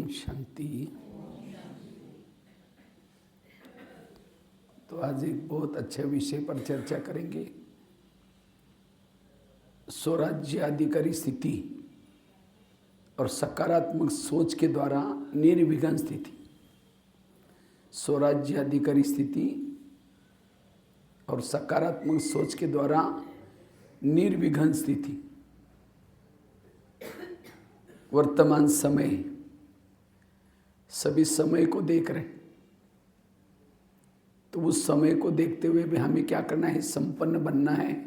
शांति। तो आज एक बहुत अच्छे विषय पर चर्चा करेंगे, स्वराज्याधिकारी स्थिति और सकारात्मक सोच के द्वारा निर्विघ्न स्थिति। स्वराज्याधिकारी स्थिति और सकारात्मक सोच के द्वारा निर्विघ्न स्थिति। वर्तमान समय, सभी समय को देख रहे हैं, तो उस समय को देखते हुए भी हमें क्या करना है? संपन्न बनना है,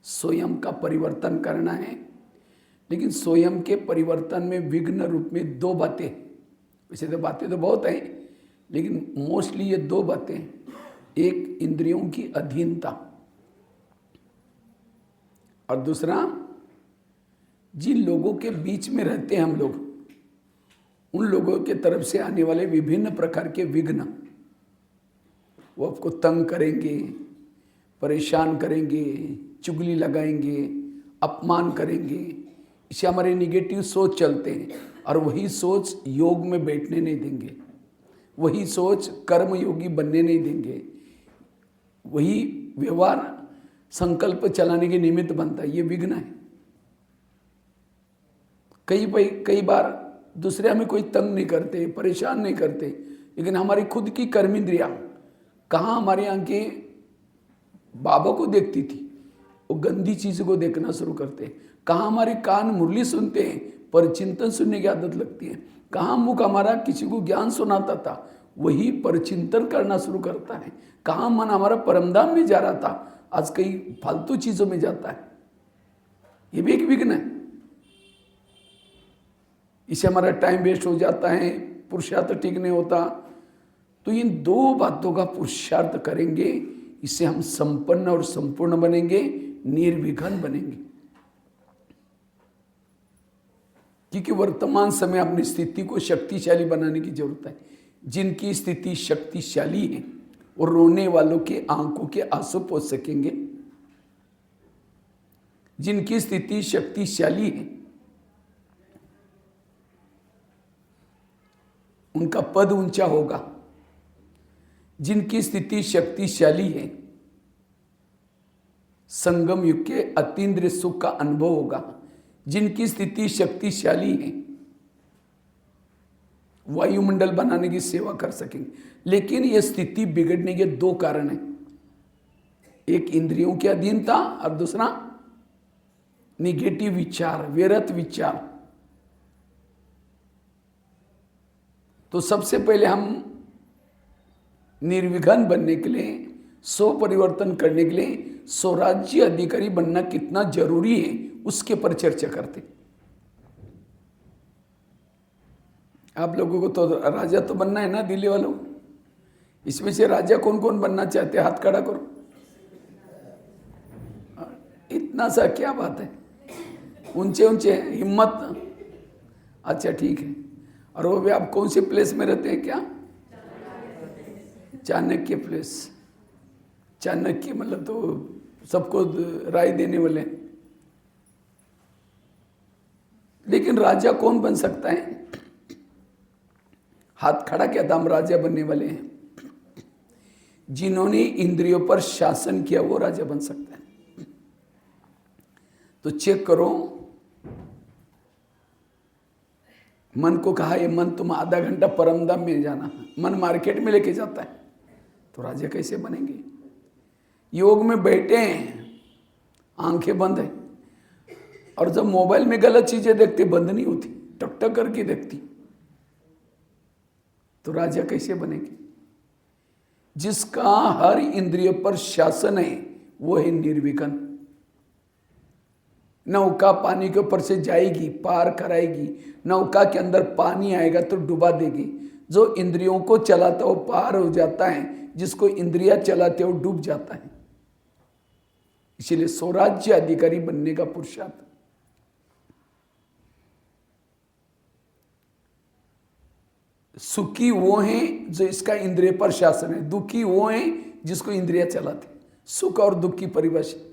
स्वयं का परिवर्तन करना है। लेकिन स्वयं के परिवर्तन में विघ्न रूप में दो बातें, वैसे तो बातें तो बहुत हैं, लेकिन मोस्टली ये दो बातें। एक इंद्रियों की अधीनता और दूसरा जिन लोगों के बीच में रहते हैं हम लोग, उन लोगों के तरफ से आने वाले विभिन्न प्रकार के विघ्न, वो आपको तंग करेंगे, परेशान करेंगे, चुगली लगाएंगे, अपमान करेंगे। इससे हमारे निगेटिव सोच चलते हैं और वही सोच योग में बैठने नहीं देंगे, वही सोच कर्म योगी बनने नहीं देंगे, वही व्यवहार संकल्प चलाने के निमित्त बनता है। ये विघ्न है। कई बार दूसरे हमें कोई तंग नहीं करते, परेशान नहीं करते, लेकिन हमारी खुद की कर्मेंद्रियां कहाँ हमारी आंखें बाबा को देखती थी, वो गंदी चीज़ों को देखना शुरू करते हैं। कहाँ हमारे कान मुरली सुनते हैं पर चिंतन सुनने की आदत लगती है। कहाँ मुख हमारा किसी को ज्ञान सुनाता था, वही परचिंतन करना शुरू करता है। कहाँ मन हमारा परमधाम में जा रहा था, आज कई फालतू चीज़ों में जाता है। ये भी एक विघ्न है। इससे हमारा टाइम वेस्ट हो जाता है, पुरुषार्थ ठीक नहीं होता। तो इन दो बातों का पुरुषार्थ करेंगे, इससे हम संपन्न और संपूर्ण बनेंगे, निर्विघ्न बनेंगे। क्योंकि वर्तमान समय अपनी स्थिति को शक्तिशाली बनाने की जरूरत है। जिनकी स्थिति शक्तिशाली है वो रोने वालों के आंखों के आंसू पोंछ सकेंगे। जिनकी स्थिति शक्तिशाली है उनका पद ऊंचा होगा। जिनकी स्थिति शक्तिशाली है संगम युग के अतीन्द्रिय सुख का अनुभव होगा। जिनकी स्थिति शक्तिशाली है वायुमंडल बनाने की सेवा कर सकेंगे। लेकिन यह स्थिति बिगड़ने के दो कारण हैं, एक इंद्रियों की अधीनता और दूसरा निगेटिव विचार, व्यर्थ विचार। तो सबसे पहले हम निर्विघ्न बनने के लिए, स्व परिवर्तन करने के लिए स्वराज्य अधिकारी बनना कितना जरूरी है, उसके पर चर्चा करते। आप लोगों को तो राजा तो बनना है ना, दिल्ली वालों। इसमें से राजा कौन कौन बनना चाहते हैं? हाथ खड़ा करो। इतना सा क्या बात है, ऊंचे ऊंचे हिम्मत। अच्छा ठीक है। और वो भी आप कौन से प्लेस में रहते हैं? क्या चाणक्य प्लेस। चाणक्य मतलब तो सबको राय देने वाले। लेकिन राजा कौन बन सकता है? हाथ खड़ा किया था, हम राजा बनने वाले हैं। जिन्होंने इंद्रियों पर शासन किया वो राजा बन सकता है। तो चेक करो, मन को कहा ये मन तुम आधा घंटा परमधाम में जाना, मन मार्केट में लेके जाता है, तो राजा कैसे बनेंगे? योग में बैठे हैं, आंखें बंद है, और जब मोबाइल में गलत चीजें देखते बंद नहीं होती, टक टक करके देखती, तो राजा कैसे बनेंगे? जिसका हर इंद्रिय पर शासन है वो है निर्विघ्न। नौका पानी के ऊपर से जाएगी, पार कराएगी। नौका के अंदर पानी आएगा तो डुबा देगी। जो इंद्रियों को चलाता वो पार हो जाता है, जिसको इंद्रियां चलाते वो डूब जाता है। इसीलिए स्वराज्य अधिकारी बनने का पुरुषार्थ। सुखी वो हैं जो इसका इंद्रिय पर शासन है, दुखी वो हैं जिसको इंद्रियां चलाते। सुख और दुख की परिभाषा।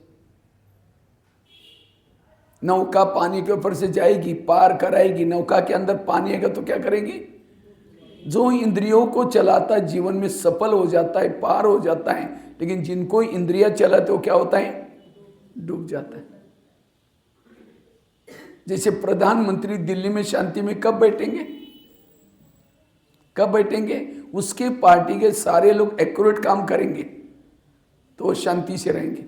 नौका पानी के ऊपर से जाएगी, पार कराएगी, नौका के अंदर पानी आएगा तो क्या करेगी? जो इंद्रियों को चलाता है जीवन में सफल हो जाता है, पार हो जाता है, लेकिन जिनको इंद्रिया चलाते वो क्या होता है? डूब जाता है। जैसे प्रधानमंत्री दिल्ली में शांति में कब बैठेंगे? कब बैठेंगे? उसके पार्टी के सारे लोग एक्यूरेट काम करेंगे तो वो शांति से रहेंगे।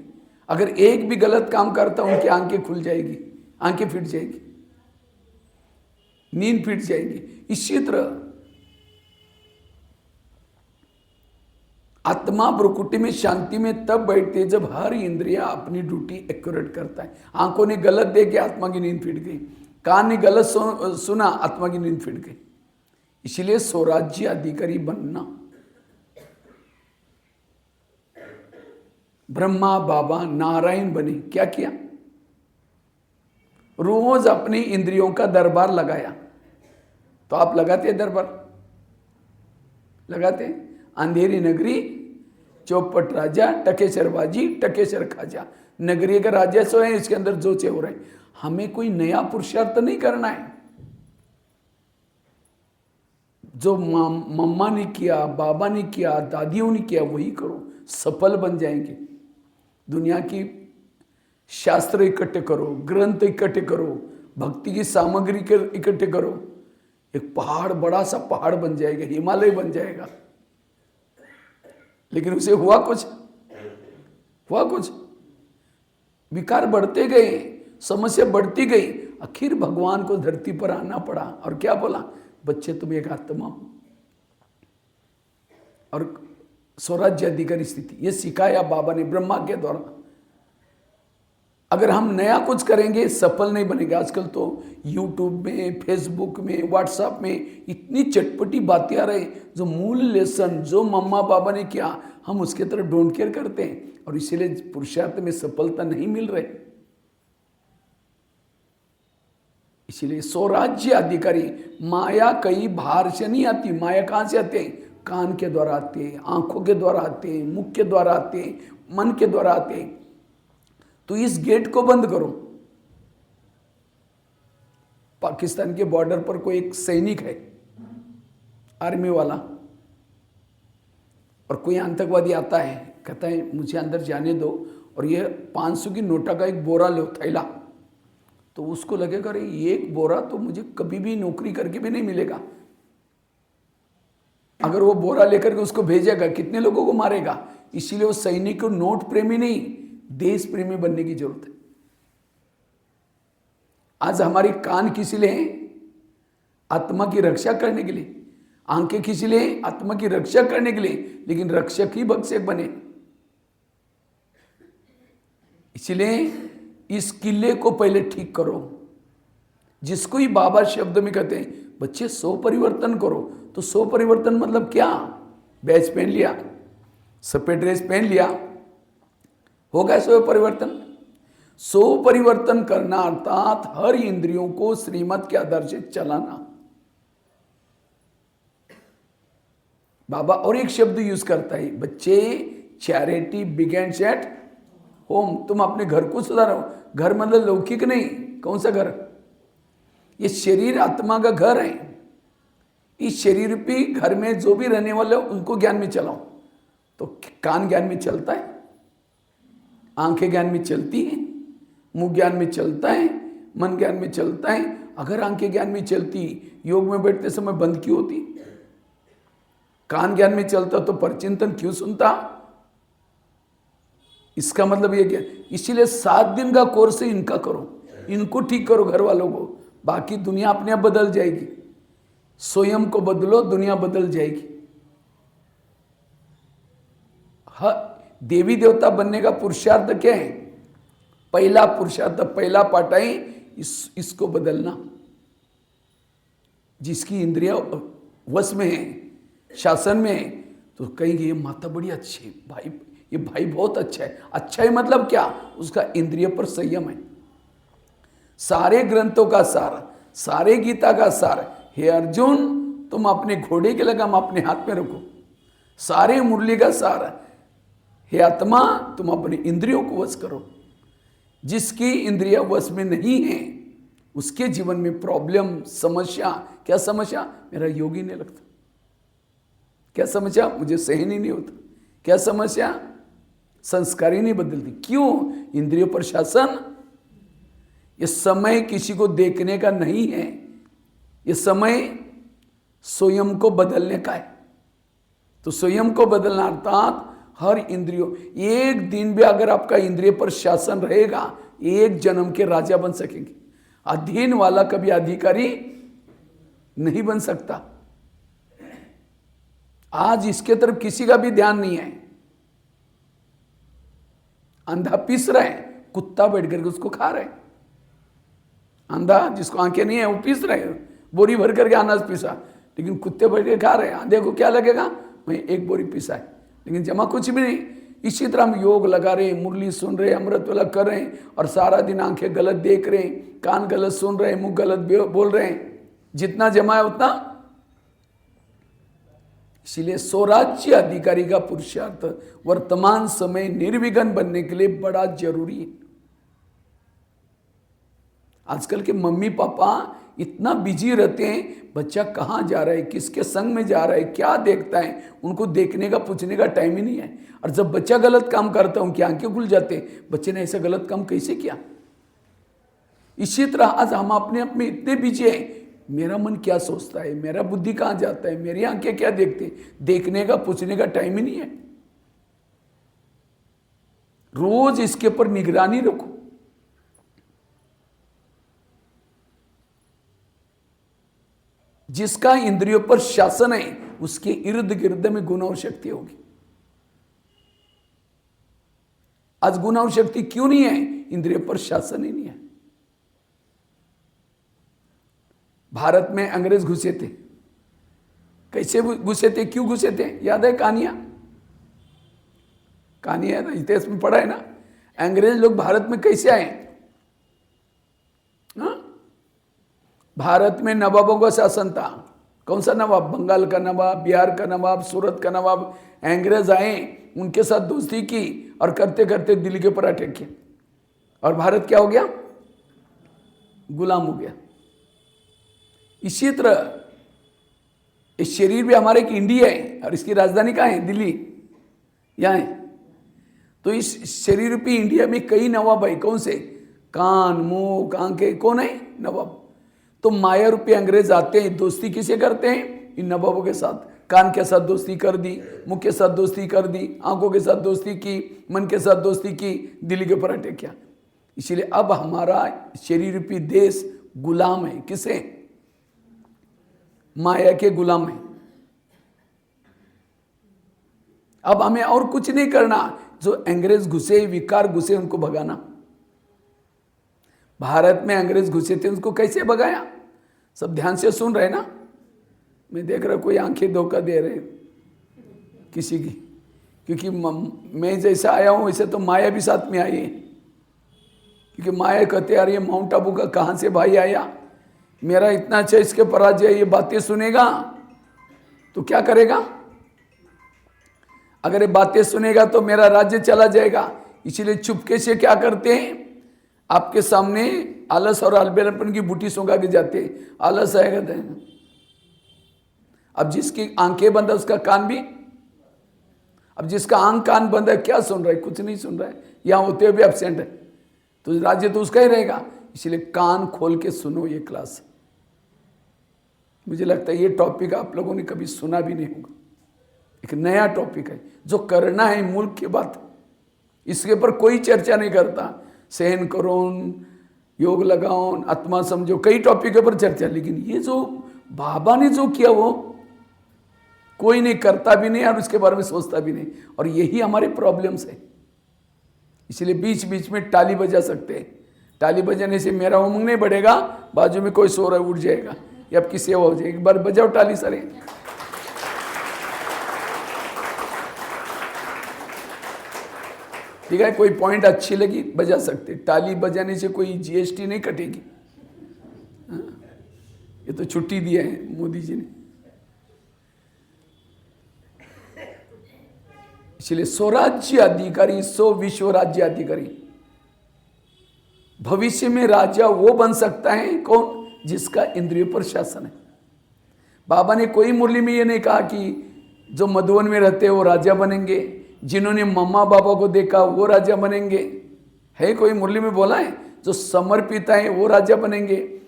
अगर एक भी गलत काम करता उनकी आंखें खुल जाएगी, आंखें फिट जाएगी, नींद फिट जाएगी। इसी तरह आत्मा ब्रुकुटी में शांति में तब बैठती है जब हर इंद्रिया अपनी ड्यूटी एक्यूरेट करता है। आंखों ने गलत देखे, आत्मा की नींद फिट गई। कान ने गलत सुना, आत्मा की नींद फिट गई। इसलिए स्वराज्य अधिकारी बनना। ब्रह्मा बाबा नारायण बने, क्या किया? रोज अपनी इंद्रियों का दरबार लगाया। तो आप लगाते दरबार? लगाते? अंधेरी नगरी चौपट राजा, टकेसर बाजी टकेसर खाजा। नगरी का राजा सो है, इसके अंदर जोचे हो रहे हैं। हमें कोई नया पुरुषार्थ नहीं करना है। जो मम्मा ने किया, बाबा ने किया, दादियों ने किया, वही करो, सफल बन जाएंगे। दुनिया की शास्त्र इकट्ठे करो, ग्रंथ इकट्ठे करो, भक्ति की सामग्री इकट्ठे करो, एक पहाड़, बड़ा सा पहाड़ बन जाएगा, हिमालय बन जाएगा। लेकिन उसे हुआ कुछ? विकार बढ़ते गए, समस्या बढ़ती गई, आखिर भगवान को धरती पर आना पड़ा। और क्या बोला? बच्चे तुम एक आत्मा हो। और स्वराज्य अधिकारी स्थिति ये सिखाया बाबा ने ब्रह्मा के द्वारा। अगर हम नया कुछ करेंगे सफल नहीं बनेगा। आजकल तो यूट्यूब में, फेसबुक में, व्हाट्सएप में इतनी चटपटी बातें आ रही, जो मूल लेसन जो मम्मा बाबा ने किया हम उसके तरफ डोंट केयर करते हैं और इसीलिए पुरुषार्थ में सफलता नहीं मिल रही। इसीलिए स्वराज्य अधिकारी, माया कई बाहर से नहीं आती। माया कहाँ से आते हैं? कान के द्वारा आते हैं, आंखों के द्वारा आते हैं, मुख के द्वारा आते हैं, मन के द्वारा आते हैं। तो इस गेट को बंद करो। पाकिस्तान के बॉर्डर पर कोई एक सैनिक है, आर्मी वाला, और कोई आतंकवादी आता है, कहता है मुझे अंदर जाने दो और ये 500 की नोटा का एक बोरा लो, थैला। तो उसको लगेगा अरे ये एक बोरा तो मुझे कभी भी नौकरी करके भी नहीं मिलेगा। अगर वो बोरा लेकर के उसको भेजेगा कितने लोगों को मारेगा। इसीलिए वो सैनिक को नोट प्रेमी नहीं, देश प्रेमी बनने की जरूरत है। आज हमारी कान किस लिए हैं? आत्मा की रक्षा करने के लिए। आंखें किस लिए? आत्मा की रक्षा करने के लिए, लेकिन रक्षक ही भक्षक बने। इसलिए इस किले को पहले ठीक करो। जिसको ही बाबा शब्द में कहते हैं बच्चे सो परिवर्तन करो। तो सो परिवर्तन मतलब क्या? बैच पहन लिया, सफेद ड्रेस पहन लिया, हो गया सो परिवर्तन। सो परिवर्तन करना अर्थात हर इंद्रियों को श्रीमत के आधार से चलाना। बाबा और एक शब्द यूज करता है, बच्चे चैरिटी बिगेन्स एट होम। तुम अपने घर को सुधारो। घर मतलब लौकिक नहीं। कौन सा घर? ये शरीर आत्मा का घर है। इस शरीर पे घर में जो भी रहने वाले उनको ज्ञान में चलाओ। तो कान ज्ञान में चलता है, आंखें ज्ञान में चलती हैं, मुंह ज्ञान में चलता है, मन ज्ञान में चलता है। अगर आंखें ज्ञान में चलती, योग में बैठते समय बंद क्यों होती? कान ज्ञान में चलता तो परचिंतन क्यों सुनता? इसका मतलब ये क्या? इसीलिए 7 दिन का कोर्स है, इनका करो, इनको ठीक करो, घर वालों को। बाकी दुनिया अपने आप बदल जाएगी। स्वयं को बदलो, दुनिया बदल जाएगी। देवी देवता बनने का पुरुषार्थ क्या है? पहला पुरुषार्थ, पहला पाठ है इसको बदलना। जिसकी इंद्रिया वश में है, शासन में है, तो कहेंगे ये माता बड़ी अच्छी है, भाई ये भाई बहुत अच्छा है। अच्छा है मतलब क्या? उसका इंद्रिय पर संयम है। सारे ग्रंथों का सार, सारे गीता का सार, हे अर्जुन तुम अपने घोड़े के लगाम अपने हाथ में रखो। सारे मुरली का सार, हे आत्मा तुम अपने इंद्रियों को वश करो। जिसकी इंद्रिया वश में नहीं है उसके जीवन में प्रॉब्लम, समस्या। क्या समस्या? मेरा योग ही नहीं लगता, क्या समस्या? मुझे सहन ही नहीं होता। क्या समस्या? संस्कार ही नहीं बदलती। क्यों? इंद्रियों पर शासन। ये समय किसी को देखने का नहीं है, ये समय स्वयं को बदलने का है। तो स्वयं को बदलना अर्थात हर इंद्रियों, एक दिन भी अगर आपका इंद्रिय पर शासन रहेगा, एक जन्म के राजा बन सकेंगे। अधीन वाला कभी अधिकारी नहीं बन सकता। आज इसके तरफ किसी का भी ध्यान नहीं है। अंधा पीस रहा है, कुत्ता बैठ करके उसको खा रहे। अंधा जिसको आंखें नहीं है वो पीस रहे, बोरी भर करके अनाज पीसा, लेकिन कुत्ते बैठ के खा रहे हैं। अंधे को क्या लगेगा? मैं एक बोरी पीसा है, लेकिन जमा कुछ भी नहीं। इसी तरह हम योग लगा रहे, मुरली सुन रहे, अमृत वाला कर रहे हैं, और सारा दिन आंखें गलत देख रहे हैं, कान गलत सुन रहे हैं, मुंह गलत बोल रहे हैं। जितना जमा है उतना। इसीलिए स्वराज्य अधिकारी का पुरुषार्थ वर्तमान समय निर्विघ्न बनने के लिए बड़ा जरूरी है। आजकल के मम्मी पापा इतना बिजी रहते हैं, बच्चा कहाँ जा रहा है, किसके संग में जा रहा है, क्या देखता है, उनको देखने का पूछने का टाइम ही नहीं है। और जब बच्चा गलत काम करता है उनकी आंखें खुल जाते हैं, बच्चे ने ऐसा गलत काम कैसे किया। इसी तरह आज हम अपने आप में इतने बिजी हैं, मेरा मन क्या सोचता है, मेरा बुद्धि कहाँ जाता है, मेरी आंखें क्या देखती है, देखने का पूछने का टाइम ही नहीं है। रोज इसके ऊपर निगरानी रखो। जिसका इंद्रियों पर शासन है उसके इर्द गिर्द में गुण और शक्ति होगी। आज गुण और शक्ति क्यों नहीं है? इंद्रियों पर शासन ही नहीं है। भारत में अंग्रेज घुसे थे, कैसे घुसे थे, क्यों घुसे थे? याद है कहानियां इतिहास में पढ़ा है ना। अंग्रेज लोग भारत में कैसे आए? भारत में नवाबों का शासन था। कौन सा नवाब? बंगाल का नवाब, बिहार का नवाब, सूरत का नवाब। अंग्रेज आए, उनके साथ दोस्ती की, और करते करते दिल्ली के ऊपर अटैक किया, और भारत क्या हो गया? गुलाम हो गया। इसी तरह इस शरीर भी हमारे की इंडिया है, और इसकी राजधानी कहाँ है? दिल्ली, यहाँ है। तो इस शरीर रूपी इंडिया में कई नवाब है। कौन से? कान, मुंह, आंखें, कौन है? नवाब। तो माया रूपी अंग्रेज आते हैं, दोस्ती किसे करते हैं? इन नवाबों के साथ। कान के साथ दोस्ती कर दी, मुंह के साथ दोस्ती कर दी, आंखों के साथ दोस्ती की, मन के साथ दोस्ती की, दिल्ली के ऊपर अटैक किया। इसीलिए अब हमारा शरीर रूपी देश गुलाम है। किसे? माया के गुलाम है। अब हमें और कुछ नहीं करना, जो अंग्रेज घुसे, विकार घुसे, उनको भगाना। भारत में अंग्रेज घुसे थे, उसको कैसे भगाया? सब ध्यान से सुन रहे ना। मैं देख रहा कोई आंखें धोखा दे रहे किसी की, क्योंकि मैं जैसा आया हूं वैसे तो माया भी साथ में आई है। क्योंकि माया कहते यार ये माउंट आबू का कहां से भाई आया, मेरा इतना अच्छा इसके पराजय, ये बातें सुनेगा तो क्या करेगा? अगर ये बातें सुनेगा तो मेरा राज्य चला जाएगा। इसीलिए चुपके से क्या करते हैं? आपके सामने आलस और अलबेलापन की बूटी सूंघा के जाते हैं। आलस आएगा तो अब जिसकी आंखें बंद है उसका कान भी, अब जिसका आंख कान बंद है क्या सुन रहा है? कुछ नहीं सुन रहा है, यहां होते हुए भी एब्सेंट है, तो राज्य तो उसका ही रहेगा। इसलिए कान खोल के सुनो ये क्लास। मुझे लगता है ये टॉपिक आप लोगों ने कभी सुना भी नहीं होगा। एक नया टॉपिक है, जो करना है मुल्क की बात, इसके ऊपर कोई चर्चा नहीं करता। सहन करो, योग लगाओ, आत्मा समझो, कई टॉपिक के ऊपर चर्चा, लेकिन ये जो बाबा ने जो किया वो कोई नहीं करता भी नहीं और उसके बारे में सोचता भी नहीं। और यही हमारे प्रॉब्लम्स है। इसलिए बीच बीच में ताली बजा सकते हैं। ताली बजाने से मेरा उमंग नहीं बढ़ेगा, बाजू में कोई सो रहा है उठ जाएगा, ये आपकी सेवा हो जाएगी। एक बार बजाओ ताली सारे। ठीक है, कोई पॉइंट अच्छी लगी बजा सकते। ताली बजाने से कोई जीएसटी नहीं कटेगी। ये तो छुट्टी दिया है मोदी जी ने। इसलिए स्वराज्य अधिकारी, स्व विश्व राज्य अधिकारी। भविष्य में राजा वो बन सकता है कौन? जिसका इंद्रियों पर शासन है। बाबा ने कोई मुरली में ये नहीं कहा कि जो मधुवन में रहते हैं वो राजा बनेंगे, जिन्होंने मम्मा बाबा को देखा वो राजा बनेंगे। है कोई मुरली में बोला है? जो समर्पित है वो राजा बनेंगे,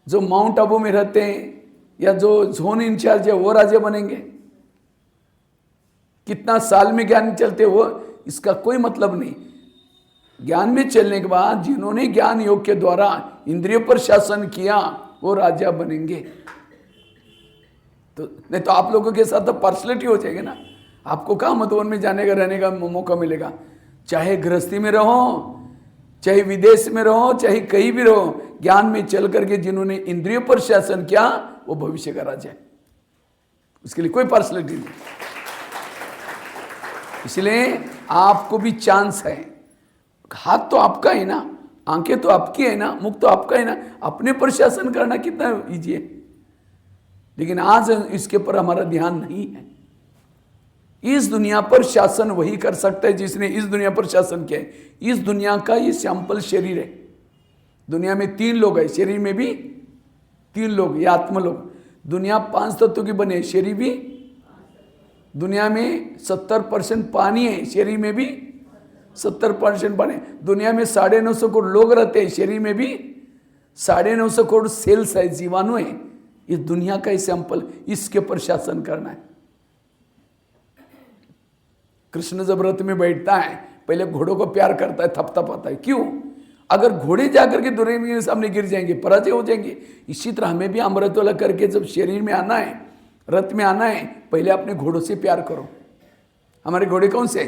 जो माउंट आबू में रहते हैं या जो जोन इंचार्ज है वो राजा बनेंगे। कितना साल में ज्ञान चलते वो इसका कोई मतलब नहीं। ज्ञान में चलने के बाद जिन्होंने ज्ञान योग के द्वारा इंद्रियों पर शासन किया वो राजा बनेंगे। तो नहीं तो आप लोगों के साथ तो पार्शलिटी हो जाएगी ना। आपको कहाँ मधुवन में जाने का रहने का मौका मिलेगा? चाहे गृहस्थी में रहो, चाहे विदेश में रहो, चाहे कहीं भी रहो, ज्ञान में चल करके जिन्होंने इंद्रियों पर शासन किया वो भविष्य का राजा है। उसके लिए कोई पार्शलिटी नहीं। इसलिए आपको भी चांस है। हाथ तो आपका है ना, आंखें तो आपकी है ना, मुख तो आपका है ना। अपने पर शासन करना कितना इजी है, लेकिन आज इसके पर हमारा ध्यान नहीं है। इस दुनिया पर शासन वही कर सकता है जिसने इस दुनिया पर शासन किया है। इस दुनिया का ये सैंपल शरीर है। दुनिया में 3 लोग है, शरीर में भी 3 लोग, ये आत्मलोक। दुनिया 5 तत्वों की बने, शरीर भी। दुनिया में 70% पानी है, शरीर में भी 70% पानी। दुनिया में 950 करोड़ लोग रहते हैं, शरीर में भी 950 करोड़ सेल्स है, जीवाणु है। इस दुनिया का ही सैंपल, इसके पर शासन करना है। कृष्ण जब रथ में बैठता है पहले घोड़ों को प्यार करता है, थपथपाता है। क्यों? अगर घोड़े जाकर के दुर्योधन के सामने गिर जाएंगे, पराजय हो जाएंगे। इसी तरह हमें भी अमृत वाला करके जब शरीर में आना है, रथ में आना है, पहले अपने घोड़ों से प्यार करो। हमारे घोड़े कौन से?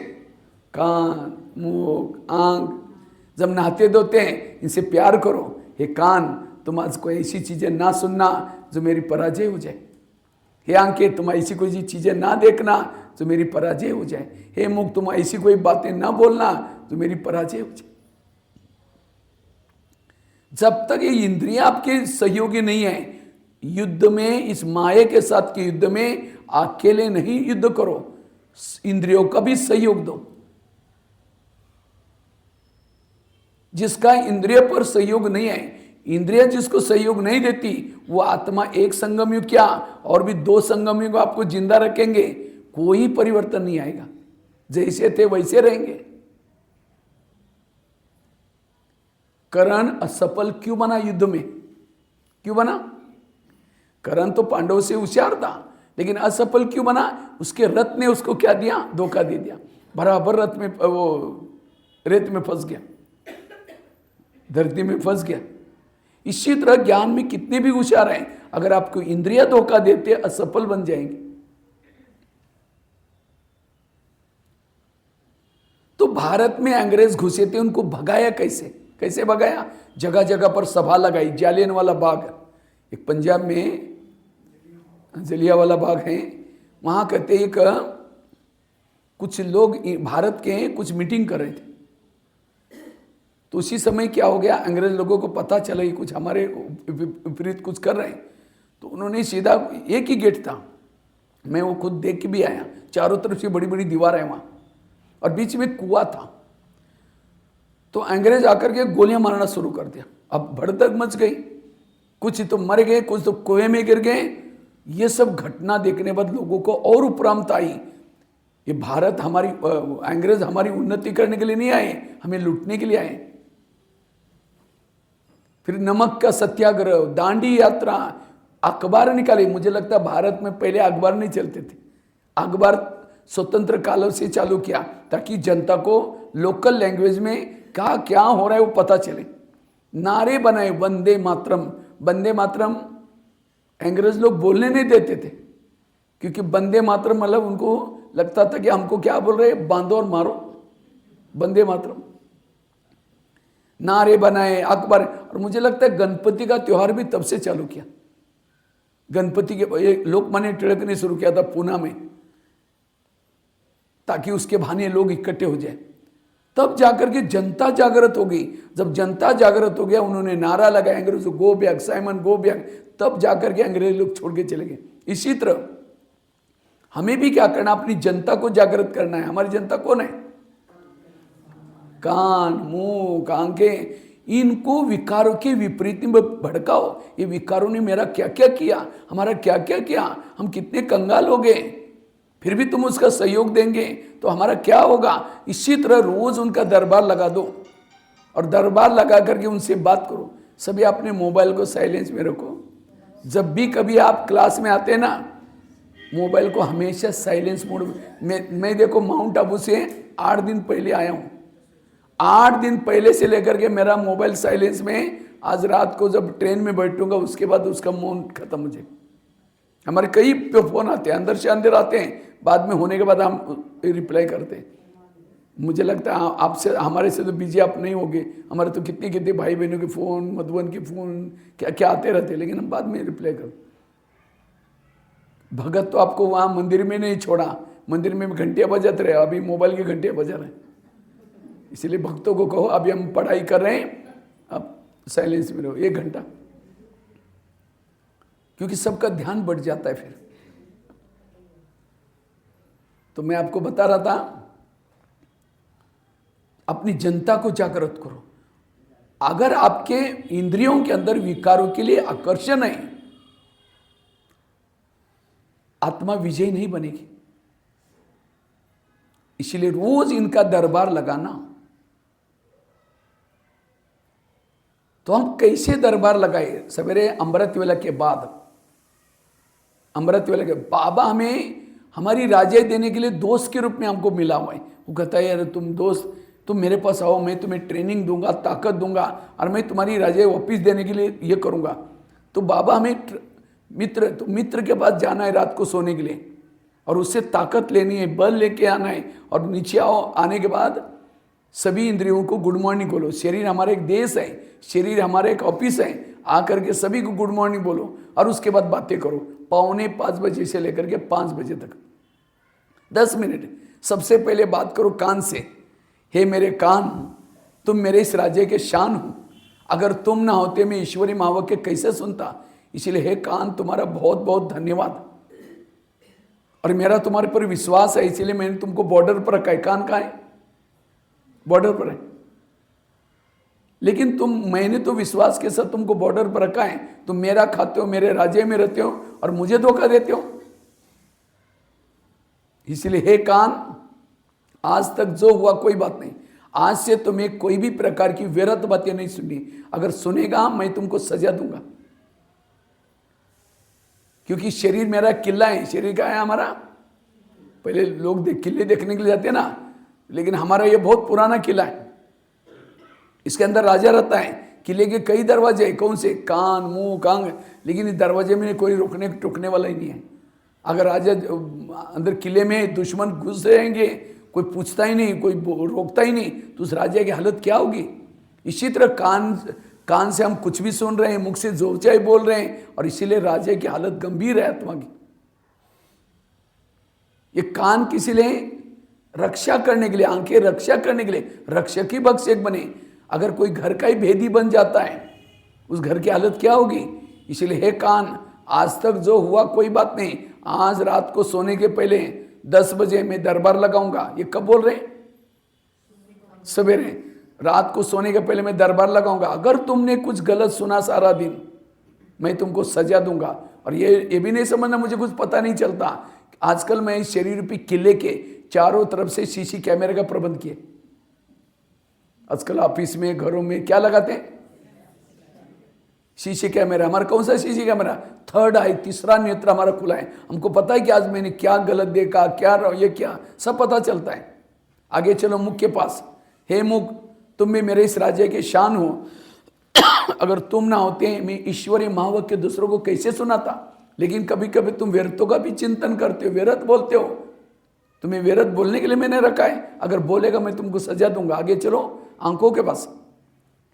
कान, मुंह, आंख। जब नहाते धोते हैं इनसे प्यार करो। हे कान, तुम आज कोई ऐसी चीजें ना सुनना जो मेरी पराजय हो जाए। हे आंखें, तुम ऐसी कोई चीजें ना देखना जो मेरी पराजय हो जाए। हे मुख, तुम ऐसी कोई बातें ना बोलना जो मेरी पराजय हो जाए। जब तक ये इंद्रियां आपके सहयोगी नहीं है, युद्ध में, इस माया के साथ के युद्ध में अकेले नहीं युद्ध करो, इंद्रियों का भी सहयोग दो। जिसका इंद्रिय पर सहयोग नहीं है, इंद्रिय जिसको सहयोग नहीं देती, वो आत्मा एक संगम युग क्या और भी 2 संगम युग आपको जिंदा रखेंगे, कोई परिवर्तन नहीं आएगा। जैसे थे वैसे रहेंगे। कर्ण असफल क्यों बना युद्ध में? क्यों बना? कर्ण तो पांडव से होशियार था, लेकिन असफल क्यों बना? उसके रथ ने उसको क्या दिया? धोखा दे दिया। बराबर रथ में वो रेत में फंस गया, धरती में फंस गया। इसी तरह ज्ञान में कितने भी होशियार हैं, अगर आपको इंद्रिया धोखा देते असफल बन जाएंगे। तो भारत में अंग्रेज घुसे थे, उनको भगाया कैसे? कैसे भगाया? जगह जगह पर सभा लगाई। जालियनवाला बाग, एक पंजाब में जलियांवाला बाग है, वहां कहते एक कुछ लोग भारत के कुछ मीटिंग कर रहे थे। तो उसी समय क्या हो गया, अंग्रेज लोगों को पता चला कि कुछ हमारे विपरीत कुछ कर रहे हैं। तो उन्होंने सीधा, एक ही गेट था, मैं वो खुद देख के भी आया, चारों तरफ से बड़ी बड़ी दीवार है वहाँ, और बीच में कुआं था। तो अंग्रेज आकर के गोलियां मारना शुरू कर दिया। अब भड़दक मच गई, कुछ तो मर गए, कुछ तो कुएं में गिर गए। ये सब घटना देखने बाद लोगों को और उपरांत आई, ये भारत हमारी, अंग्रेज हमारी उन्नति करने के लिए नहीं आए, हमें लूटने के लिए आए। फिर नमक का सत्याग्रह, दांडी यात्रा, अखबार निकाले। मुझे लगता है भारत में पहले अखबार नहीं चलते थे, अखबार स्वतंत्र कालों से चालू किया ताकि जनता को लोकल लैंग्वेज में क्या हो रहा है वो पता चले। नारे बनाए, वंदे मातरम। वंदे मातरम अंग्रेज लोग बोलने नहीं देते थे, क्योंकि वंदे मातरम मतलब उनको लगता था कि हमको क्या बोल रहे, बांधो और मारो, वंदे मातरम। नारे बनाए, अकबर। और मुझे लगता है गणपति का त्योहार भी तब से चालू किया। गणपति के लोकमान्य तिलक ने शुरू किया था पूना में, ताकि उसके बहाने लोग इकट्ठे हो जाए। तब जाकर के जनता जागृत हो गई। जब जनता जागृत हो गया, उन्होंने नारा लगाया अंग्रेजों, go back Simon go back. तब जाकर के अंग्रेज लोग छोड़ के चले गए। इसी तरह हमें भी क्या करना, अपनी जनता को जागृत करना है। हमारी जनता कौन है? कान, मुंह, आंखें, इनको विकारों के विपरीत में भड़काओ। ये विकारों ने मेरा क्या क्या किया, हमारा क्या क्या किया, हम कितने कंगाल हो गए। फिर भी तुम उसका सहयोग देंगे तो हमारा क्या होगा। इसी तरह रोज उनका दरबार लगा दो और दरबार लगा करके उनसे बात करो। सभी अपने मोबाइल को साइलेंस में रखो। जब भी कभी आप क्लास में आते हैं ना, मोबाइल को हमेशा साइलेंस मोड में। मैं देखो माउंट आबू से 8 दिन पहले आया हूँ, 8 दिन पहले से लेकर के मेरा मोबाइल साइलेंस में। आज रात को जब ट्रेन में बैठूंगा उसके बाद उसका मौन खत्म हो जाए। हमारे कई फोन आते हैं, अंदर से अंदर आते हैं, बाद में होने के बाद हम रिप्लाई करते हैं। मुझे लगता है आपसे, हमारे से तो बिजी आप नहीं होगे। हमारे तो कितने कितने भाई बहनों के फ़ोन, मधुबन के फ़ोन क्या क्या आते रहते हैं, लेकिन हम बाद में रिप्लाई कर। भगत तो आपको वहाँ मंदिर में नहीं छोड़ा, मंदिर में घंटियाँ बजाते रहे, अभी मोबाइल की घंटियाँ बजा रहे हैं। इसलिए भक्तों को कहो अभी हम पढ़ाई कर रहे हैं, अब साइलेंस में रहो 1 घंटा, क्योंकि सबका ध्यान बढ़ जाता है फिर। तो मैं आपको बता रहा था, अपनी जनता को जागृत करो। अगर आपके इंद्रियों के अंदर विकारों के लिए आकर्षण है, आत्मा विजयी नहीं बनेगी। इसलिए रोज इनका दरबार लगाना। तो हम कैसे दरबार लगाए? सवेरे अमृत वेला के बाद, अमृत वेला के बाबा हमें हमारी राजाई देने के लिए दोस्त के रूप में हमको मिला हुआ है। वो कहता है यार तुम दोस्त, तुम मेरे पास आओ, मैं तुम्हें ट्रेनिंग दूंगा, ताकत दूंगा, और मैं तुम्हारी राजाई वापिस देने के लिए ये करूंगा। तो बाबा हमें मित्र, तो मित्र के पास जाना है रात को सोने के लिए, और उससे ताकत लेनी है, बल लेके आना है। और नीचे आओ, आने के बाद सभी इंद्रियों को गुड मॉर्निंग बोलो। शरीर हमारा एक देश है, शरीर हमारा एक ऑफिस है, आकर के सभी को गुड मॉर्निंग बोलो और उसके बाद बातें करो। 4:45 बजे से लेकर के 5 बजे तक 10 मिनट सबसे पहले बात करो कान से। हे मेरे कान, तुम मेरे इस राज्य के शान हो, अगर तुम ना होते मैं ईश्वरी महावाक्य कैसे सुनता। इसलिए हे कान, तुम्हारा बहुत बहुत धन्यवाद, और मेरा तुम्हारे पर विश्वास है, इसीलिए मैंने तुमको बॉर्डर पर रखा है। कान कहाँ है? बॉर्डर पर है। लेकिन मैंने तो विश्वास के साथ तुमको बॉर्डर पर रखा है। तुम मेरा खाते हो, मेरे राज्य में रहते हो और मुझे धोखा देते हो। इसलिए हे कान, आज तक जो हुआ कोई बात नहीं, आज से तुम्हें कोई भी प्रकार की व्यर्थ बातें नहीं सुननी। अगर सुनेगा मैं तुमको सजा दूंगा, क्योंकि शरीर मेरा किला है। शरीर का है हमारा, पहले लोग किले देखने के लिए जाते हैं ना, लेकिन हमारा ये बहुत पुराना किला है। इसके अंदर राजा रहता है। किले के कई दरवाजे हैं, कौन से? कान, मुंह, कांग, लेकिन इस दरवाजे में कोई रोकने टोकने वाला ही नहीं है। अगर राजा अंदर किले में दुश्मन घुस रहेंगे, कोई पूछता ही नहीं, कोई रोकता ही नहीं, तो उस राजा की हालत क्या होगी। इसी तरह कान से हम कुछ भी सुन रहे हैं, मुख से जो चाहे बोल रहे हैं, और इसीलिए राजा की हालत गंभीर है आत्मा की। ये कान किसी लिए? रक्षा करने के लिए, आंखें रक्षा करने के लिए, रक्षक ही भक्षक बने। अगर कोई घर का ही भेदी बन जाता है, उस घर की हालत क्या होगी। इसलिए हे कान, आज तक जो हुआ कोई बात नहीं, आज रात को सोने के पहले 10 बजे मैं दरबार लगाऊंगा। ये कब बोल रहे हैं? सवेरे, रात को सोने के पहले मैं दरबार लगाऊंगा। अगर तुमने कुछ गलत सुना सारा दिन, मैं तुमको सजा दूंगा। और ये भी नहीं समझना मुझे कुछ पता नहीं चलता। आजकल मैं इस शरीर रूपी किले के चारों तरफ से सीसी कैमरे का प्रबंध किए। आजकल ऑफिस में, घरों में क्या लगाते हैं? शीशे कैमरा। हमारा कौन सा शीशे कैमरा? 3rd आई, तीसरा नेत्र हमारा खुला है। हमको पता है कि आज मैंने क्या गलत देखा, क्या ये क्या, सब पता चलता है। आगे चलो मुख के पास। हे मुख, तुम भी मेरे इस राज्य के शान हो, अगर तुम ना होते मैं ईश्वरी महावाक्य दूसरों को कैसे सुनाता। लेकिन कभी कभी तुम व्यर्थों का भी चिंतन करते हो, व्यर्थ बोलते हो। तुम्हें व्यर्थ बोलने के लिए मैंने रखा है। अगर बोलेगा मैं तुमको सजा दूंगा। आगे चलो आंखों के पास।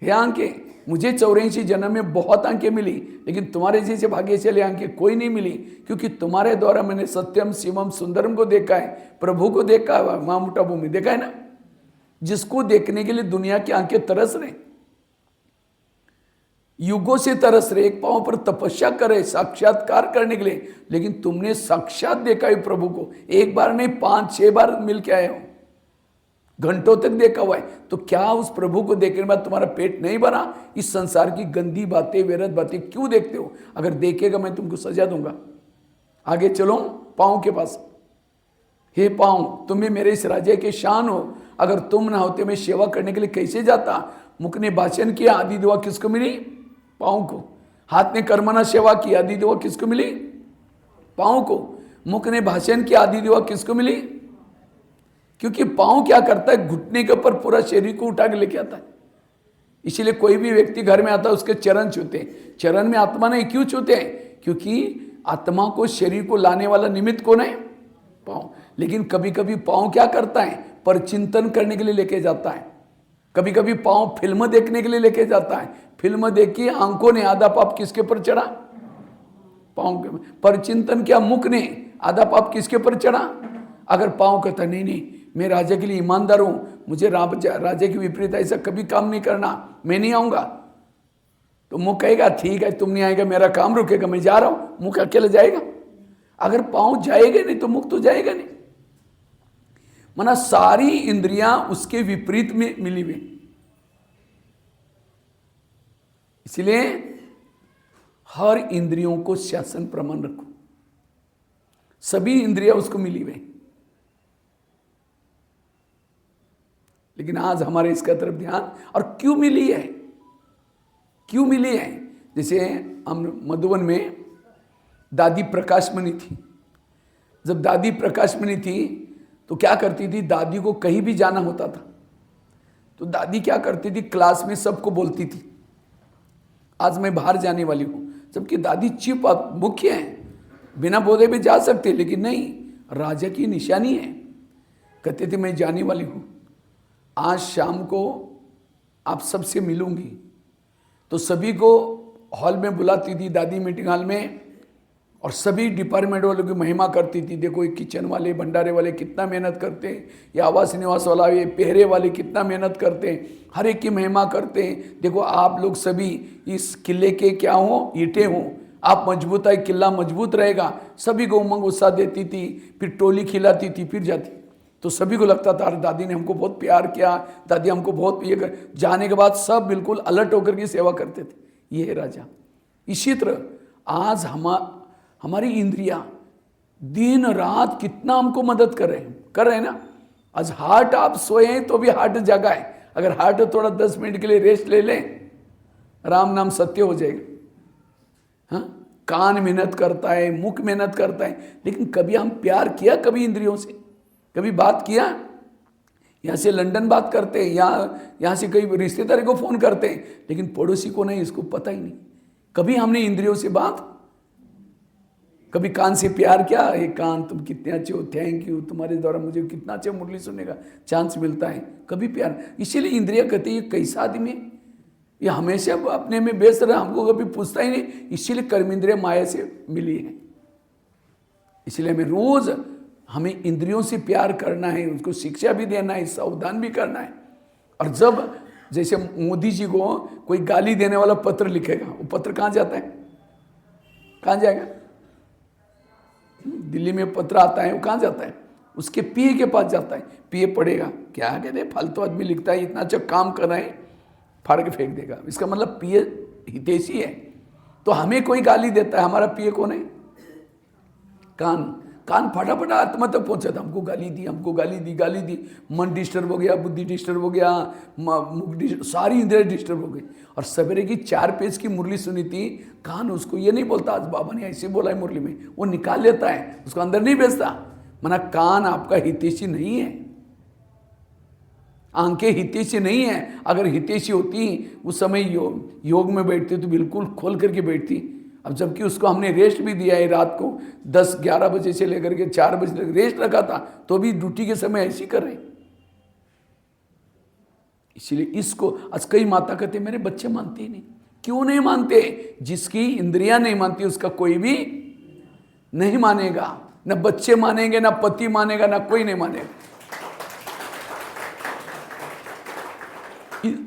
हे आंखें, मुझे 84 जन्म में बहुत आंखें मिली, लेकिन तुम्हारे जैसे भाग्यशाली आंखें कोई नहीं मिली, क्योंकि तुम्हारे द्वारा मैंने सत्यम शिवम सुंदरम को देखा है, प्रभु को देखा है, माउंट आबू में देखा है ना। जिसको देखने के लिए दुनिया की आंखें तरस रहे, युगों से तरस रहे, एक पांव पर तपस्या करे साक्षात्कार करने के लिए, लेकिन तुमने साक्षात देखा है प्रभु को। एक बार नहीं, 5-6 बार मिल के आए हो, घंटों तक देखा हुआ है। तो क्या उस प्रभु को देखने के बाद तुम्हारा पेट नहीं भरा? इस संसार की गंदी बातें, व्यर्थ बातें क्यों देखते हो? अगर देखेगा मैं तुमको सजा दूंगा। आगे चलो पांव के पास। हे पाँव, तुम भी मेरे इस राज्य के शान हो, अगर तुम ना होते मैं सेवा करने के लिए कैसे जाता। मुख ने भाषण किया, आदि दुआ किसको मिली? पाँव को। हाथ ने कर्मना सेवा की, आदि दुआ किसको मिली? पाँव को। मुख ने भाषण किया, आदि दुआ किसको मिली? क्योंकि पाँव क्या करता है? घुटने के ऊपर पूरा शरीर को उठा के लेके आता है। इसीलिए कोई भी व्यक्ति घर में आता है उसके चरण छूते हैं। चरण में आत्मा नहीं, क्यों छूते हैं? क्योंकि आत्मा को शरीर को लाने वाला निमित्त कौन है? पाँव। लेकिन कभी कभी पाँव क्या करता है? पर चिंतन करने के लिए लेके जाता है। कभी कभी पाँव फिल्म देखने के लिए लेके जाता है। फिल्म देखी, आंखों ने आधा पाप किसके पर चढ़ा? पाँव के पर। चिंतन किया मुख ने, आधा पाप किसके पर चढ़ा? अगर पाँव कहता नहीं नहीं मैं राजा के लिए ईमानदार हूं, मुझे राजा के विपरीत ऐसा कभी काम नहीं करना, मैं नहीं आऊंगा, तो मुख कहेगा ठीक है तुम नहीं आएगा, मेरा काम रुकेगा, मैं जा रहा हूं। मुख अकेले जाएगा? अगर पाँव जाएगा नहीं तो मुख तो जाएगा नहीं। माना सारी इंद्रियां उसके विपरीत में मिली हुई। इसलिए हर इंद्रियों को शासन प्रमाण रखो। सभी इंद्रियां उसको मिली हुई, लेकिन आज हमारे इसका तरफ ध्यान। और क्यों मिली है? क्यों मिली है? जैसे हम मधुबन में दादी प्रकाशमणि थी। जब दादी प्रकाशमणि थी तो क्या करती थी? दादी को कहीं भी जाना होता था तो दादी क्या करती थी? क्लास में सबको बोलती थी आज मैं बाहर जाने वाली हूं। जबकि दादी चीफ मुख्य है, बिना बोले भी जा सकते, लेकिन नहीं, राजा की निशानी है। कहते थे मैं जाने वाली हूं, आज शाम को आप सबसे मिलूंगी। तो सभी को हॉल में बुलाती थी दादी, मीटिंग हॉल में, और सभी डिपार्टमेंट वालों की महिमा करती थी। देखो ये किचन वाले, भंडारे वाले कितना मेहनत करते हैं, ये आवास निवास वाला, ये पहरे वाले कितना मेहनत करते हैं, हर एक की महिमा करते हैं। देखो आप लोग सभी इस किले के क्या हो? ईंटें हो, आप मजबूत है, किला मजबूत रहेगा। सभी को उमंग उत्साह देती थी, फिर टोली खिलाती थी, फिर जाती। तो सभी को लगता था अरे दादी ने हमको बहुत प्यार किया, दादी हमको बहुत ये कर। जाने के बाद सब बिल्कुल अलर्ट होकर के सेवा करते थे। ये है राजा। इसी तरह आज हमारी इंद्रियां दिन रात कितना हमको मदद कर रहे हैं ना। आज हार्ट आप सोए हैं तो भी हार्ट जगा है। अगर हार्ट थोड़ा 10 मिनट के लिए रेस्ट ले लें, राम नाम सत्य हो जाएगा। हाँ, कान मेहनत करता है, मुख मेहनत करता है, लेकिन कभी हम प्यार किया? कभी इंद्रियों से कभी बात किया? यहाँ से लंदन बात करते हैं, यहाँ से कई रिश्तेदार को फोन करते हैं, लेकिन पड़ोसी को नहीं, इसको पता ही नहीं। कभी हमने इंद्रियों से बात, कभी कान से प्यार किया? ये कान तुम कितने अच्छे हो, थैंक यू, तुम्हारे द्वारा मुझे कितना अच्छा मुरली सुनने का चांस मिलता है। कभी प्यार? इसीलिए इंद्रिया कहती है कैसा आदमी है, ये हमेशा अपने में व्यस्त रहा, हमको कभी पूछता ही नहीं। इसीलिए कर्म इंद्रिया माया से मिली है। इसलिए हमें इंद्रियों से प्यार करना है, उनको शिक्षा भी देना है, सावधान भी करना है। और जब जैसे मोदी जी को कोई गाली देने वाला पत्र लिखेगा, वो पत्र कहाँ जाता है? कहाँ जाएगा? दिल्ली में पत्र आता है, वो कहाँ जाता है? उसके पीए के पास जाता है। पीए पढ़ेगा, क्या कहते फालतू आदमी लिखता है, इतना अच्छा काम कर रहे हैं, फाड़ के फेंक देगा। इसका मतलब पीए हितैषी है। तो हमें कोई गाली देता है, हमारा पीए कौन है? कान फटाफट आत्मा तक पहुंचा था। हमको गाली दी, गाली दी, मन डिस्टर्ब हो गया, बुद्धि डिस्टर्ब हो गया, मुख डिस्टर्ब, सारी इंद्रियां डिस्टर्ब हो गई। और सवेरे की 4 पेज की मुरली सुनी थी, कान उसको ये नहीं बोलता आज बाबा ने ऐसे बोला है मुरली में, वो निकाल लेता है, उसको अंदर नहीं भेजता। माना कान आपका हितैषी नहीं है, आंखें हितैषी नहीं है। अगर हितैषी होती उस समय योग में बैठती तो बिल्कुल खोल करके बैठती। अब जबकि उसको हमने रेस्ट भी दिया है, रात को 10-11 बजे से लेकर के 4 बजे तक रेस्ट रखा था, तो भी ड्यूटी के समय ऐसी कर रहे। इसलिए इसको आज कई माता कहते मेरे बच्चे मानते ही नहीं। क्यों नहीं मानते? जिसकी इंद्रियां नहीं मानती उसका कोई भी नहीं मानेगा। न बच्चे मानेंगे, ना पति मानेगा, ना कोई नहीं मानेगा।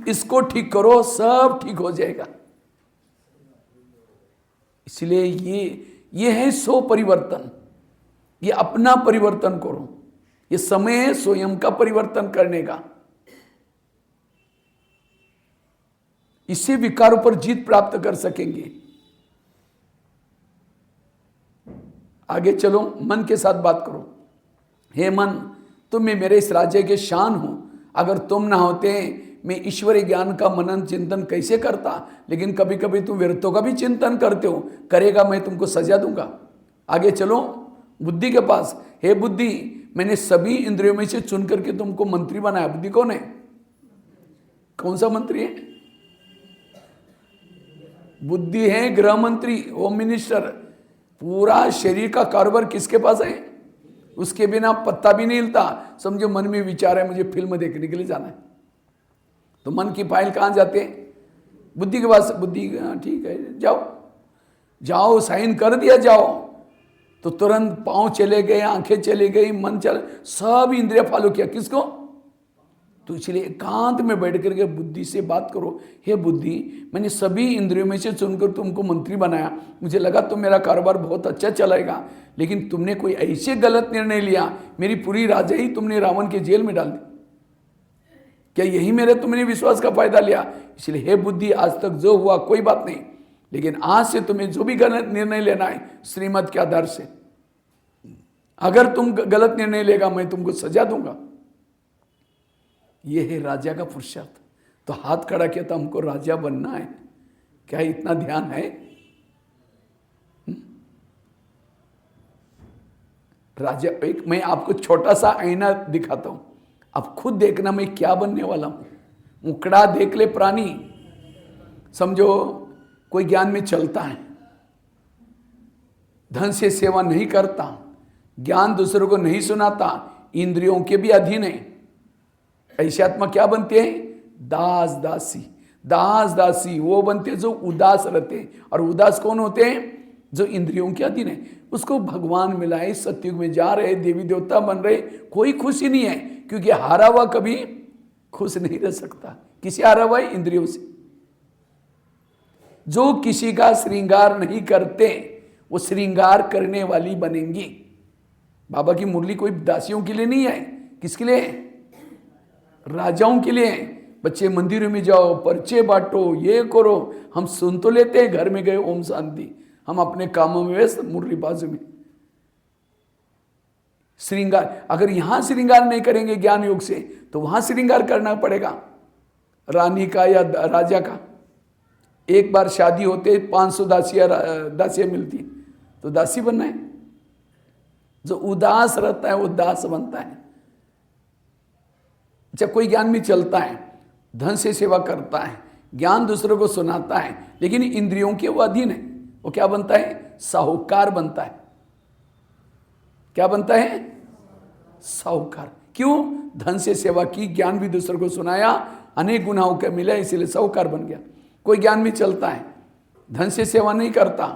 इसको ठीक करो, सब ठीक हो जाएगा। इसलिए ये है सो परिवर्तन। ये अपना परिवर्तन करो। ये समय है स्वयं का परिवर्तन करने का। इससे विकारों पर जीत प्राप्त कर सकेंगे। आगे चलो, मन के साथ बात करो। हे मन, तुम मेरे इस राज्य के शान हो, अगर तुम ना होते मैं ईश्वरीय ज्ञान का मनन चिंतन कैसे करता। लेकिन कभी कभी तुम व्यर्थों का भी चिंतन करते हो, करेगा मैं तुमको सजा दूंगा। आगे चलो बुद्धि के पास। हे बुद्धि, मैंने सभी इंद्रियों में से चुन करके तुमको मंत्री बनाया। बुद्धि कौन है? कौन सा मंत्री है? बुद्धि है गृह मंत्री, होम मिनिस्टर। पूरा शरीर का कारोबार किसके पास है? उसके बिना पत्ता भी नहीं हिलता। समझो मन में विचार है मुझे फिल्म देखने के लिए जाना है, तो मन की फाइल कहाँ जाते हैं? बुद्धि के पास। बुद्धि ठीक है, जाओ जाओ, साइन कर दिया, जाओ, तो तुरंत पांव चले गए, आंखें चली गई, मन चल, सब इंद्रिया फॉलो किया। किसको? तो इसलिए एकांत में बैठ करके बुद्धि से बात करो। हे बुद्धि, मैंने सभी इंद्रियों में से चुनकर तुमको मंत्री बनाया। मुझे लगा तो मेरा कारोबार बहुत अच्छा चलेगा, लेकिन तुमने कोई ऐसे गलत निर्णय लिया, मेरी पूरी राजा ही तुमने रावण के जेल में डाल दी। क्या यही मेरे तुमने विश्वास का फायदा लिया? इसलिए हे बुद्धि, आज तक जो हुआ कोई बात नहीं, लेकिन आज से तुम्हें जो भी गलत निर्णय लेना है श्रीमत के आधार से, अगर तुम गलत निर्णय लेगा मैं तुमको सजा दूंगा। यह है राजा का पुरुषार्थ। तो हाथ खड़ा किया, तो हमको राजा बनना है, क्या इतना ध्यान है? राजा, एक मैं आपको छोटा सा आईना दिखाता हूं, आप खुद देखना मैं क्या बनने वाला हूं। मुकड़ा देख ले प्राणी, समझो कोई ज्ञान में चलता है, धन से सेवा नहीं करता, ज्ञान दूसरों को नहीं सुनाता, इंद्रियों के भी अधीन है, ऐसी आत्मा क्या बनते हैं? दास दासी। दास दासी वो बनते हैं जो उदास रहते हैं। और उदास कौन होते हैं? जो इंद्रियों के अधीन है। उसको भगवान मिला है, सत्युग में जा रहे, देवी देवता बन रहे, कोई खुशी नहीं है, क्योंकि हारा हुआ कभी खुश नहीं रह सकता। किसी हारा हुआ है? इंद्रियों से। जो किसी का श्रृंगार नहीं करते वो श्रृंगार करने वाली बनेंगी। बाबा की मुरली कोई दासियों के लिए नहीं है, किसके लिए? राजाओं के लिए। बच्चे मंदिरों में जाओ, पर्चे बांटो, ये करो, हम सुन तो लेते हैं, घर में गए ओम शांति, हम अपने कामों में व्यस्त, मुरली बाजू में। श्रृंगार, अगर यहां श्रृंगार नहीं करेंगे ज्ञान योग से, तो वहां श्रृंगार करना पड़ेगा, रानी का या राजा का। एक बार शादी होते 500 दासियां मिलती, तो दासी बनना है। जो उदास रहता है वो दास बनता है। जब कोई ज्ञान में चलता है, धन से सेवा करता है, ज्ञान दूसरों को सुनाता है, लेकिन इंद्रियों के वो अधीन है, वो क्या बनता है? साहूकार बनता है। क्या बनता है? साहूकार। क्यों? धन से सेवा की, ज्ञान भी दूसरों को सुनाया, अनेक गुनाहों का मिला, इसीलिए साहूकार बन गया। कोई ज्ञान में चलता है, धन से सेवा नहीं करता,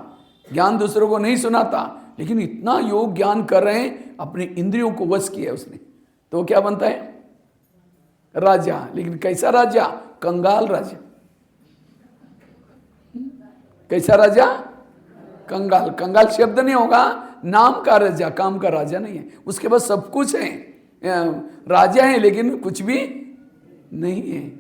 ज्ञान दूसरों को नहीं सुनाता, लेकिन इतना योग ज्ञान कर रहे हैं, अपने इंद्रियों को वश किया उसने, तो वो क्या बनता है? राजा। लेकिन कैसा राजा? कंगाल राजा। कैसा राजा? कंगाल। कंगाल शब्द नहीं होगा, नाम का राजा, काम का राजा नहीं है। उसके पास सब कुछ है, राजा है, लेकिन कुछ भी नहीं है।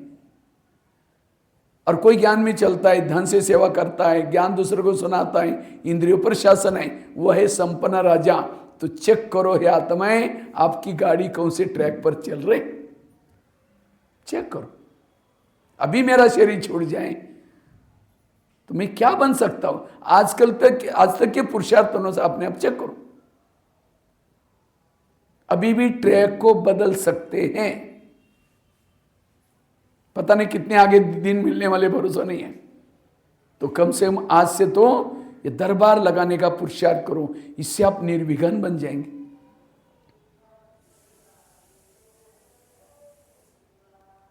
और कोई ज्ञान में चलता है, धन से सेवा करता है, ज्ञान दूसरों को सुनाता है, इंद्रियों पर शासन है, वह है संपन्न राजा। तो चेक करो हे आत्माएं, आपकी गाड़ी कौन से ट्रैक पर चल रहे, चेक करो। अभी मेरा शरीर छोड़ जाए तो मैं क्या बन सकता हूं? आज तक के पुरुषार्थों से अपने आप चेक करो। अभी भी ट्रैक को बदल सकते हैं। पता नहीं कितने आगे दिन मिलने वाले, भरोसा नहीं है। तो कम से कम आज से तो ये दरबार लगाने का पुरुषार्थ करो, इससे आप निर्विघ्न बन जाएंगे।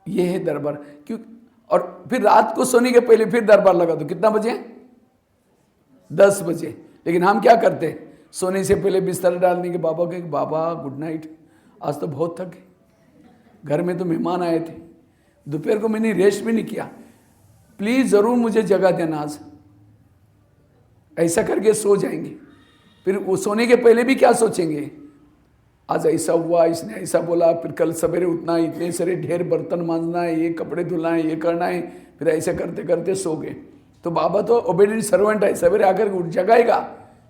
ये है दरबार। क्यों? और फिर रात को सोने के पहले फिर दरबार लगा दो। कितना बजे? 10 बजे। लेकिन हम क्या करते हैं? सोने से पहले बिस्तर डालने के बाबा के, बाबा गुड नाइट, आज तो बहुत थक गए, घर में तो मेहमान आए थे, दोपहर को मैंने रेस्ट भी नहीं किया, प्लीज जरूर मुझे जगह देना आज। ऐसा करके सो जाएंगे। फिर वो सोने के पहले भी क्या सोचेंगे? आज ऐसा हुआ, इसने ऐसा बोला, फिर कल सवेरे उठना है, इतने सारे ढेर बर्तन मांजना है, ये कपड़े धुलना है, ये करना है, फिर ऐसे करते करते सो गए। तो बाबा तो ओबेडिएंट सर्वेंट है, सवेरे आकर उठ जगाएगा,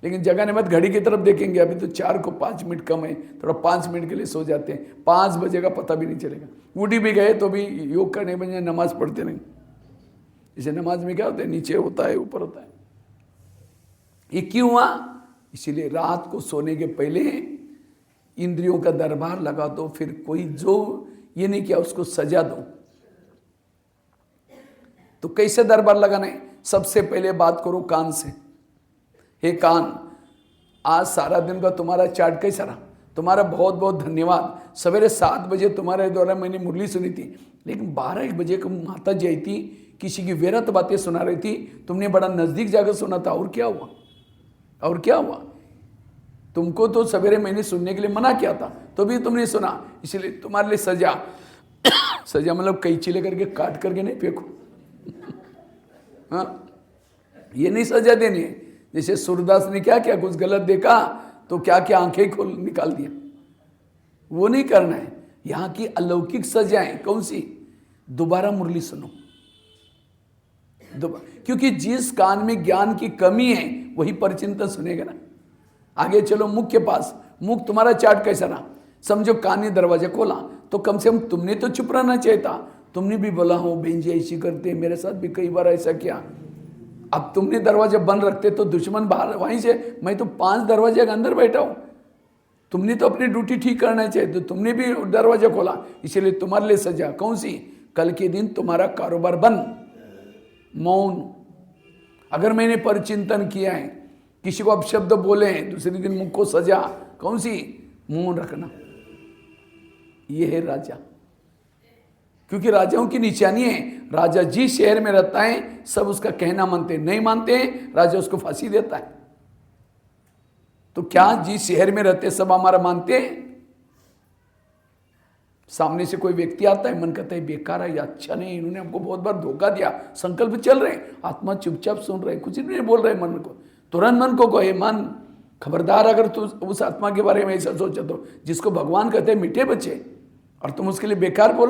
लेकिन जगाने मत, घड़ी की तरफ देखेंगे, अभी तो 4 को 5 मिनट कम है, थोड़ा 5 मिनट के लिए सो जाते हैं, 5 बजे का पता भी नहीं चलेगा। उठी भी गए तो भी योग करने बजाय नमाज पढ़ते नहीं। जैसे नमाज में क्या होता है, नीचे होता है ऊपर होता है। ये क्यों हुआ? इसीलिए रात को सोने के पहले इंद्रियों का दरबार लगा दो, फिर कोई जो ये नहीं किया उसको सजा दो। तो कैसे दरबार लगाना है? सबसे पहले बात करो कान से। हे कान, आज सारा दिन का तुम्हारा चार्ट कैसा रहा? तुम्हारा बहुत बहुत धन्यवाद। सवेरे 7 बजे तुम्हारे द्वारा मैंने मुरली सुनी थी, लेकिन 12-1 बजे को माता जी आई थी, किसी की व्यर्थ बातें सुना रही थी, तुमने बड़ा नजदीक जाकर सुना था, और क्या हुआ? और क्या हुआ? तुमको तो सवेरे मैंने सुनने के लिए मना किया था, तो भी तुमने सुना, इसलिए तुम्हारे लिए सजा। सजा मतलब कैंची लेकर के काट करके नहीं फेंको। हाँ, ये नहीं सजा देनी है। जैसे सूरदास ने क्या किया, कुछ गलत देखा तो क्या क्या आंखें खोल निकाल दिया, वो नहीं करना है। यहाँ की अलौकिक सजाएं कौन सी? दोबारा मुरली सुनो, क्योंकि जिस कान में ज्ञान की कमी है वही परिचिंतन सुनेगा ना। आगे चलो मुख के पास। मुख तुम्हारा चार्ट कैसा रहा? समझो कान ने दरवाजा खोला तो कम से कम तुमने तो चुप रहना चाहिए था। तुमने भी बोला हो बहन जी ऐसी करते, मेरे साथ भी कई बार ऐसा किया। अब तुमने दरवाजा बंद रखते तो दुश्मन बाहर, वहीं से मैं तो 5 दरवाजे के अंदर बैठा हूं। तुमने तो अपनी ड्यूटी ठीक करना चाहिए, तो तुमने भी दरवाजा खोला, इसलिए तुम्हारे लिए सजा कौन सी? कल के दिन तुम्हारा कारोबार बंद, मौन। अगर मैंने परिचिंतन किया है, किसी को अपशब्द बोले हैं, दूसरे दिन मुख को सजा कौन सी? मौन रखना। यह है राजा, क्योंकि राजाओं की निशानी है। राजा जिस शहर में रहता है सब उसका कहना मानते हैं, नहीं मानते हैं राजा उसको फांसी देता है। तो क्या जिस शहर में रहते सब हमारा मानते हैं? सामने से कोई व्यक्ति आता है, मन कहता है बेकार है, अच्छा नहीं, इन्होंने हमको बहुत बार धोखा दिया, संकल्प चल रहे हैं, आत्मा चुपचाप सुन रहे, कुछ नहीं बोल रहे मन को। तुरंत मन को कहे, मन खबरदार, अगर तू उस आत्मा के बारे में ऐसा सोचा तो जिसको भगवान कहते हैं मीठे बच्चे, और तुम उसके लिए बेकार बोल